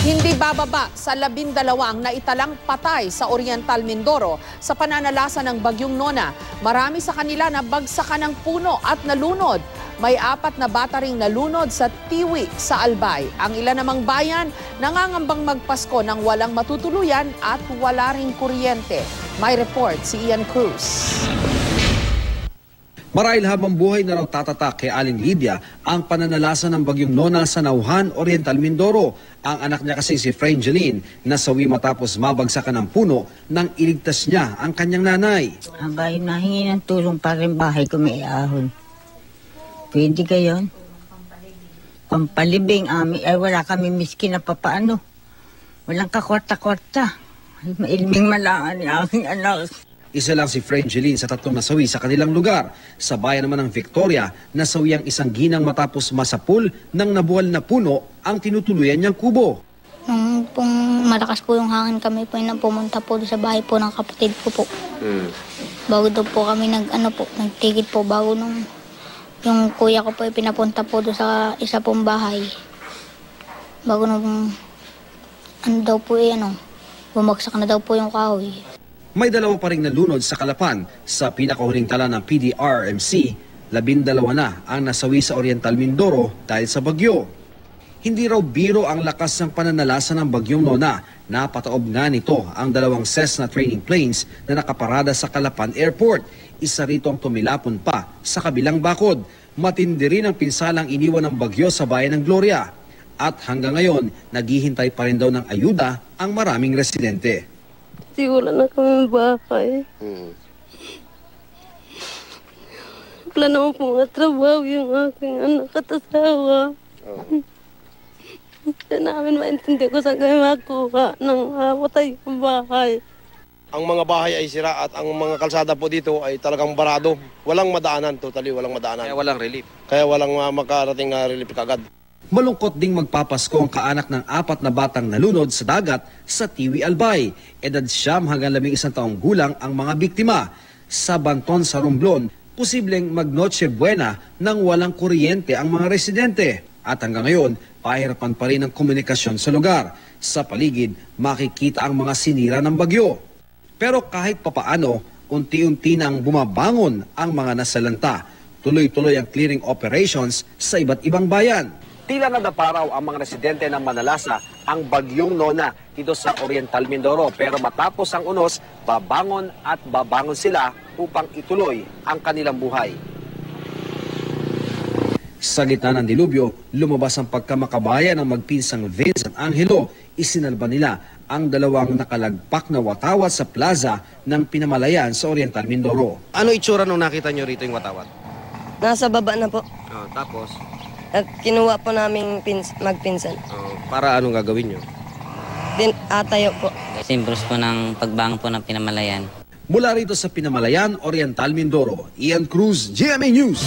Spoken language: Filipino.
Hindi bababa sa 12 ang naitalang patay sa Oriental Mindoro sa pananalasa ng Bagyong Nona. Marami sa kanila na bagsakan ng puno at nalunod. May 4 na bata ring nalunod sa Tiwi sa Albay. Ang ilan namang bayan nangangambang magpasko ng walang matutuluyan at wala ring kuryente. May report si Ian Cruz. Marahil habang buhay na raw tatatak kay Aling Lydia ang pananalasa ng Bagyong Nona sa Nauhan, Oriental Mindoro. Ang anak niya kasi si Frangeline nasawi matapos mabagsakan ng puno nang iligtas niya ang kanyang nanay. Abay, nahingi ng tulong para rin bahay ko may ahon. Pwede gayon? Pampalibing ay wala kami miskin na papaano. Walang kakwarta-kwarta. Mailming malaan ni aking anak. Isa lang si Frangeline sa 3 nasawi sa kanilang lugar. Sa bayan naman ng Victoria, nasawi ang isang ginang matapos masapul ng nabuwal na puno ang tinutuluyan niyang kubo. Nung pong malakas po yung hangin, kami po yung pumunta po sa bahay po ng kapatid ko po. Bago daw po kami nagtigid po bago nung yung kuya ko po pinapunta po doon sa isa pong bahay. Bago nung bumagsak na daw po yung kahoy. May 2 pa ring nalunod sa Calapan. Sa pinakahuling tala ng PDRMC, 12 na ang nasawi sa Oriental Mindoro dahil sa bagyo. Hindi raw biro ang lakas ng pananalasa ng Bagyong Nona. Napataob nga nito ang 2 Cessna training planes na nakaparada sa Calapan Airport. Isa rito ang tumilapon pa sa kabilang bakod. Matindi rin ang pinsalang iniwan ng bagyo sa bayan ng Gloria. At hanggang ngayon, naghihintay pa rin daw ng ayuda ang maraming residente. Kasi wala na kami bahay. Wala naman po nga trabaho yung aking anak at asawa. Hindi namin maintindihan kung saan kami makuha ng matay ng bahay. Ang mga bahay ay sira at ang mga kalsada po dito ay talagang barado. Walang madaanan, totally walang madaanan. Kaya walang relief. Kaya walang makarating na relief kagad. Malungkot ding magpapasko ang kaanak ng 4 na batang nalunod sa dagat sa Tiwi, Albay. Edad 9 hanggang 11 taong gulang ang mga biktima. Sa Banton sa Romblon, posibleng mag-Noche Buena nang walang kuryente ang mga residente. At hanggang ngayon, pahirapan pa rin ang komunikasyon sa lugar. Sa paligid, makikita ang mga sinira ng bagyo. Pero kahit papaano, unti-unti nang bumabangon ang mga nasalanta. Tuloy-tuloy ang clearing operations sa iba't ibang bayan. Tila nadaparaw ang mga residente ng Manalasa ang Bagyong Nona dito sa Oriental Mindoro. Pero matapos ang unos, babangon sila upang ituloy ang kanilang buhay. Sa gitna ng dilubyo, lumabas ang pagkamakabayan ng magpinsang Vincent Angelo. Isinalba nila ang 2 nakalagpak na watawat sa plaza ng Pinamalayan sa Oriental Mindoro. Ano itsura nung nakita nyo rito yung watawat? Nasa baba na po. Tapos? At kinuha po namin magpinsan. Para anong gagawin nyo? Atayo po. Simbros po ng pagbangon po ng Pinamalayan. Mula rito sa Pinamalayan, Oriental Mindoro, Ian Cruz, GMA News.